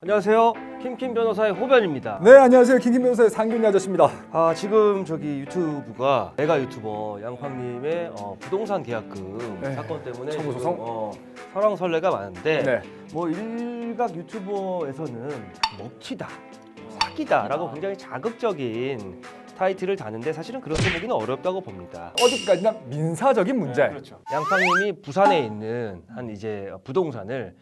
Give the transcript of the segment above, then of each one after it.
안녕하세요. 킴킴 변호사의 호변입니다. 네, 안녕하세요. 킹킴 변호사의 상균이 아저씨입니다. 지금 저기 유튜브가 메가 유튜버 양팡님의 부동산 계약금 네, 사건 때문에 청구 지금, 소송? 설왕설래가 많은데 네. 뭐 일각 유튜버에서는 먹튀다, 사기다라고 굉장히 자극적인 타이틀을 다는데 사실은 그렇게 보기는 어렵다고 봅니다. 어디까지나 민사적인 문제. 그렇죠. 양팡님이 부산에 있는 한 이제 부동산을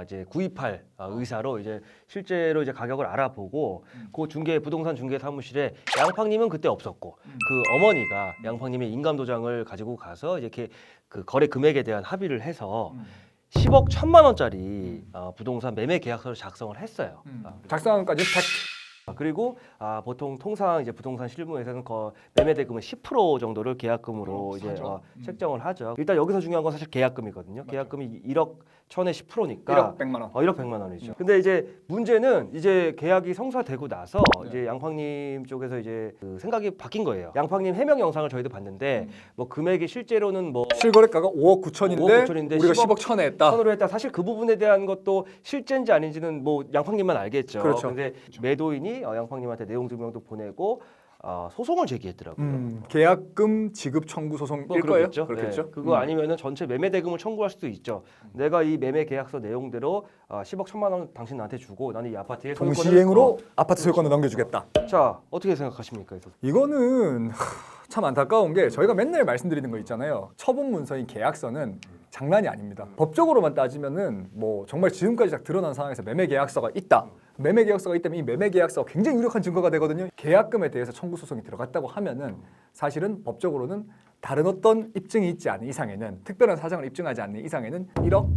이제 구입할 의사로 이제 실제로 이제 가격을 알아보고 그 부동산 중개 사무실에 양팡님은 그때 없었고 그 어머니가 양팡님의 인감 도장을 가지고 가서 이렇게 그 거래 금액에 대한 합의를 해서 10억 1천만 원짜리 부동산 매매 계약서를 작성을 했어요. 작성까지 팩트. 그리고 보통 통상 이제 부동산 실무에서는 매매 대금은 10% 정도를 계약금으로 이제 책정을 하죠. 일단 여기서 중요한 건 사실 계약금이거든요. 맞죠. 계약금이 1억 1천에 10%니까 1억 100만 원. 1억 100만 원이죠. 근데 이제 문제는 이제 계약이 성사되고 나서 이제 양팡님 쪽에서 이제 그 생각이 바뀐 거예요. 양팡님 해명 영상을 저희도 봤는데 뭐 금액이 실제로는 뭐 실거래가가 5억 9천인데 5억 9천인데 우리가 10억 천에 했다. 선으로 했다. 사실 그 부분에 대한 것도 실제인지 아닌지는 뭐 양팡님만 알겠죠. 그렇죠. 근데 매도인이 양팡님한테 내용 증명도 보내고 소송을 제기했더라고요. 계약금 지급 청구 소송일 뭐 거예요. 그렇겠죠. 그렇겠죠. 네. 그거 아니면은 전체 매매 대금을 청구할 수도 있죠. 내가 이 매매 계약서 내용대로 10억 1천만 원 당신 나한테 주고 나는 이 아파트에 소유권을 동시행으로 아파트 소유권을 넘겨주겠다. 자, 어떻게 생각하십니까? 이거는 참 안타까운 게 저희가 맨날 말씀드리는 거 있잖아요. 처분 문서인 계약서는 장난이 아닙니다. 법적으로만 따지면은 뭐 정말 지금까지 딱 드러난 상황에서 매매 계약서가 있다. 매매 계약서가 있다면 이 매매 계약서가 굉장히 유력한 증거가 되거든요. 계약금에 대해서 청구 소송이 들어갔다고 하면은 사실은 법적으로는 다른 어떤 입증이 있지 않은 이상에는 특별한 사정을 입증하지 않는 이상에는 1억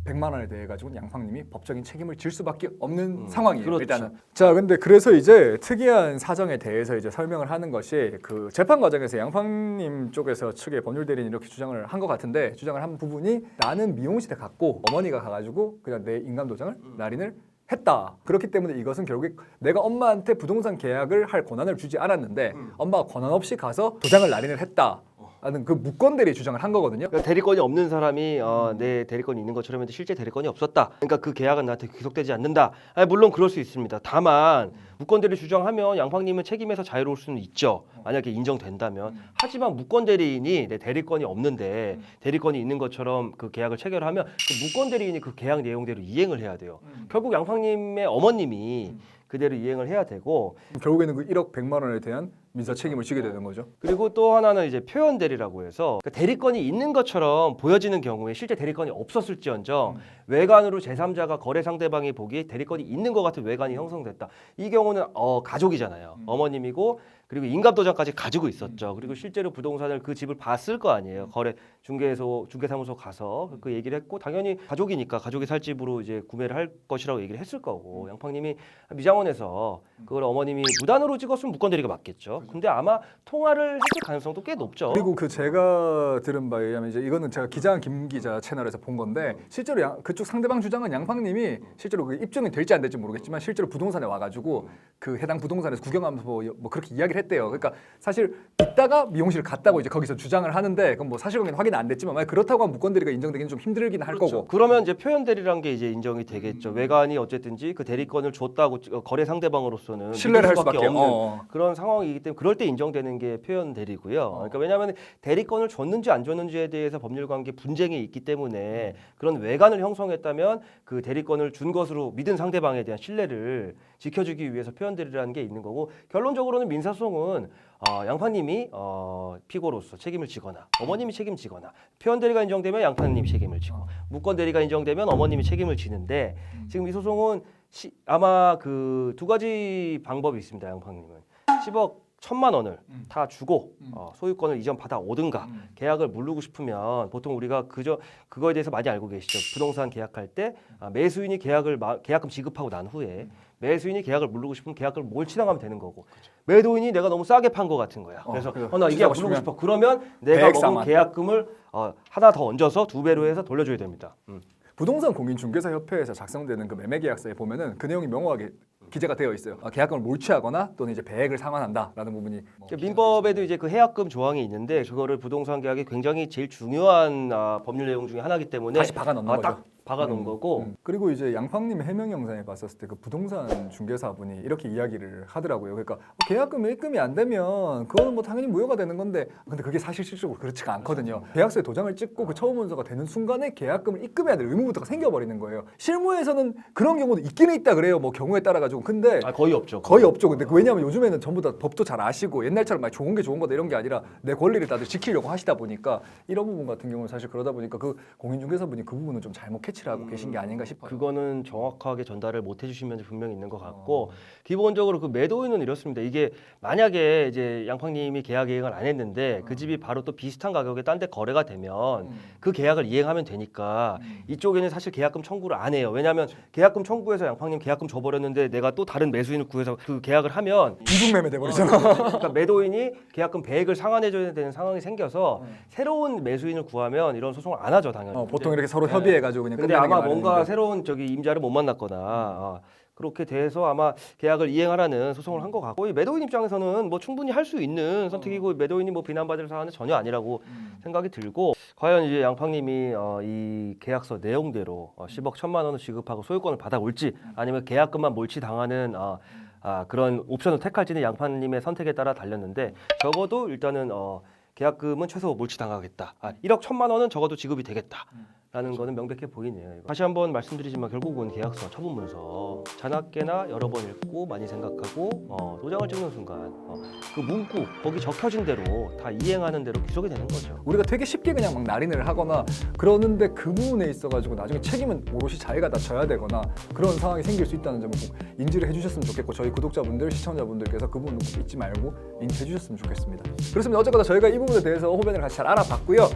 100만 원에 대해 가지고 양팡님이 법적인 책임을 질 수밖에 없는 상황이에요. 그렇죠. 일단은. 자, 근데 그래서 이제 특이한 사정에 대해서 이제 설명을 하는 것이 그 재판 과정에서 양팡님 쪽에서 측의 법률 대리인이 이렇게 주장을 한 것 같은데 주장을 한 부분이 나는 미용실에 갔고 어머니가 가가지고 그냥 내 인감 도장을 날인을 했다. 그렇기 때문에 이것은 결국 내가 엄마한테 부동산 계약을 할 권한을 주지 않았는데 엄마가 권한 없이 가서 도장을 날인을 했다. 라는 그 무건대리 주장을 한 거거든요. 그러니까 대리권이 없는 사람이 내 대리권이 있는 것처럼 했는데 실제 대리권이 없었다. 그러니까 그 계약은 나한테 귀속되지 않는다. 물론 그럴 수 있습니다. 다만 무건대리 주장하면 양팡님은 책임에서 자유로울 수는 있죠. 만약에 인정된다면. 하지만 무건대리인이 내 대리권이 없는데 대리권이 있는 것처럼 그 계약을 체결하면 그 무건대리인이 그 계약 내용대로 이행을 해야 돼요. 결국 양팡님의 어머님이 그대로 이행을 해야 되고 결국에는 그 1억 100만 원에 대한 민사 책임을 지게 되는 거죠. 그리고 또 하나는 이제 표현 대리라고 해서 그러니까 대리권이 있는 것처럼 보여지는 경우에 실제 대리권이 없었을지언정 외관으로 제3자가 거래 상대방이 보기에 대리권이 있는 것 같은 외관이 형성됐다. 이 경우는 가족이잖아요. 어머님이고 그리고 인감도장까지 가지고 있었죠. 그리고 실제로 부동산을 그 집을 봤을 거 아니에요. 거래 중개사무소 가서 그 얘기를 했고 당연히 가족이니까 가족이 살 집으로 이제 구매를 할 것이라고 얘기를 했을 거고 양팡님이 미장원에서 그걸 어머님이 무단으로 찍었으면 무건대리가 맞겠죠. 근데 아마 통화를 했을 가능성도 꽤 높죠. 그리고 그 제가 들은 바에 의하면 이제 이거는 제가 기자한 김 기자 채널에서 본 건데 실제로 그쪽 상대방 주장은 양팡님이 실제로 그 입증이 될지 안 될지 모르겠지만 실제로 부동산에 와가지고 그 해당 부동산에서 구경하면서 뭐 그렇게 이야기를 했대요. 그러니까 사실 이따가 미용실 갔다고 이제 거기서 주장을 하는데 그건 뭐 사실관계는 확인 안 됐지만 만약 그렇다고 하면 무건대리가 인정되기는 좀 힘들긴 할 그렇죠. 거고. 그러면 이제 표현 대리란 게 이제 인정이 되겠죠. 외관이 어쨌든지 그 대리권을 줬다고 거래 상대방으로서는 신뢰를 할 수밖에 수밖에 없는 그런 상황이기 때문에 그럴 때 인정되는 게 표현 대리고요. 그러니까 왜냐하면 대리권을 줬는지 안 줬는지에 대해서 법률 관계 분쟁이 있기 때문에 그런 외관을 형성했다면 그 대리권을 준 것으로 믿은 상대방에 대한 신뢰를 지켜주기 위해서 표현 대리라는 게 있는 거고 결론적으로는 민사소송은 양팡님이 피고로서 책임을 지거나 어머님이 책임지거나 표현 대리가 인정되면 양팡님이 책임을 지고 무건 대리가 인정되면 어머님이 책임을 지는데 지금 이 소송은 아마 그 두 가지 방법이 있습니다. 양팡님은 10억 1천만 원을 다 주고 소유권을 이전 받아 오든가 계약을 물르고 싶으면 보통 우리가 그거에 대해서 많이 알고 계시죠. 부동산 계약할 때 매수인이 계약금 지급하고 난 후에 매수인이 계약을 물르고 싶으면 계약을 몰치당하면 되는 거고 매도인이 내가 너무 싸게 판 거 같은 거야. 그래서 나 이 계약 물르고 싶어. 그러면 내가 먹은 계약금을 하나 더 얹어서 2배로 해서 돌려줘야 됩니다. 부동산 공인중개사협회에서 작성되는 그 매매계약서에 보면은 그 내용이 명확하게 기재가 되어 있어요. 계약금을 몰취하거나 또는 이제 배액을 상환한다라는 부분이 민법에도 이제 그 해약금 조항이 있는데 그거를 부동산 계약이 굉장히 제일 중요한 법률 내용 중에 하나이기 때문에 다시 박아 넣는 거죠. 딱 박아놓은 거고 그리고 이제 양팡님 해명 영상에 봤었을 때 그 부동산 중개사분이 이렇게 이야기를 하더라고요. 그러니까 계약금이 입금이 안 되면 그거는 뭐 당연히 무효가 되는 건데 근데 그게 사실 실질적으로 그렇지가 않거든요. 계약서에 도장을 찍고 그 처분 문서가 되는 순간에 계약금을 입금해야 될 의무부터가 생겨버리는 거예요. 실무에서는 그런 경우도 있기는 있다 그래요. 뭐 경우에 따라 가지고 근데 거의 없죠. 거의 없죠. 근데 왜냐하면 요즘에는 전부 다 법도 잘 아시고 옛날처럼 막 좋은 게 좋은 거다 이런 게 아니라 내 권리를 다들 지키려고 하시다 보니까 이런 부분 같은 경우는 사실 그러다 보니까 그 공인중개사분이 그 부분은 좀 잘못 캐치를 하고 계신 게 아닌가 싶어요. 그거는 정확하게 전달을 못 해주신 면이 분명히 있는 것 같고 기본적으로 그 매도인은 이렇습니다. 이게 만약에 이제 양팡님이 계약 이행을 안 했는데 그 집이 바로 또 비슷한 가격에 딴 데 거래가 되면 그 계약을 이행하면 되니까 이쪽에는 사실 계약금 청구를 안 해요. 왜냐하면 계약금 청구해서 양팡님 계약금 줘버렸는데 내가 또 다른 매수인을 구해서 그 계약을 하면 이중매매 돼버리잖아. 그러니까 매도인이 계약금 100을 상환해줘야 되는 상황이 생겨서 새로운 매수인을 구하면 이런 소송을 안 하죠 당연히. 보통 이렇게 서로 협의해가지고 그냥 근데 끝내는 게 아마 뭔가 마련인데. 새로운 임자를 못 만났거나 그렇게 돼서 아마 계약을 이행하라는 소송을 한 것 같고 이 매도인 입장에서는 뭐 충분히 할 수 있는 선택이고 매도인이 뭐 비난받을 사안은 전혀 아니라고 생각이 들고 과연 이제 양팡님이 이 계약서 내용대로 10억 1천만 원을 지급하고 소유권을 받아올지 아니면 계약금만 몰치당하는 그런 옵션을 택할지는 양팡님의 선택에 따라 달렸는데 적어도 일단은 계약금은 최소 몰치당하겠다. 1억 1천만 원은 적어도 지급이 되겠다. 라는 거는 명백해 보이네요. 이거. 다시 한번 말씀드리지만 결국은 계약서, 처분문서 자나깨나 여러 번 읽고 많이 생각하고 도장을 찍는 순간 그 문구 거기 적혀진 대로 다 이행하는 대로 기속이 되는 거죠. 우리가 되게 쉽게 그냥 막 날인을 하거나 그러는데 그 부분에 있어가지고 나중에 책임은 오롯이 자기가 다 져야 되거나 그런 상황이 생길 수 있다는 점을 꼭 인지를 해주셨으면 좋겠고 저희 구독자분들, 시청자분들께서 그 부분을 꼭 잊지 말고 인지해주셨으면 좋겠습니다. 그렇습니다. 어쨌거나 저희가 이 부분에 대해서 호변을 같이 잘 알아봤고요.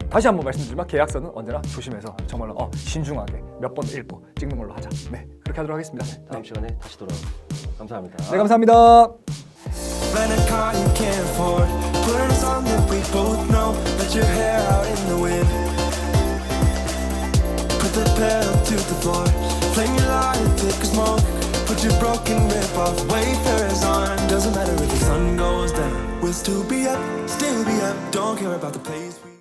다시 한번 말씀드리지만 계약서는 언제나 조심해서 정말로 신중하게 몇 번 읽고 찍는 걸로 하자. 네, 그렇게 하도록 하겠습니다. 다음 시간에 다시 돌아오겠습니다. 감사합니다. 네, 감사합니다. Rent a car you can't afford. Put on a song that we both know. Let your hair out in the wind. Put the pedal to the floor. Flame your light, take a smoke. Put your broken rip off. Wayfarers on. Doesn't matter if the sun goes down. We'll still be up, still be up. Don't care about the place we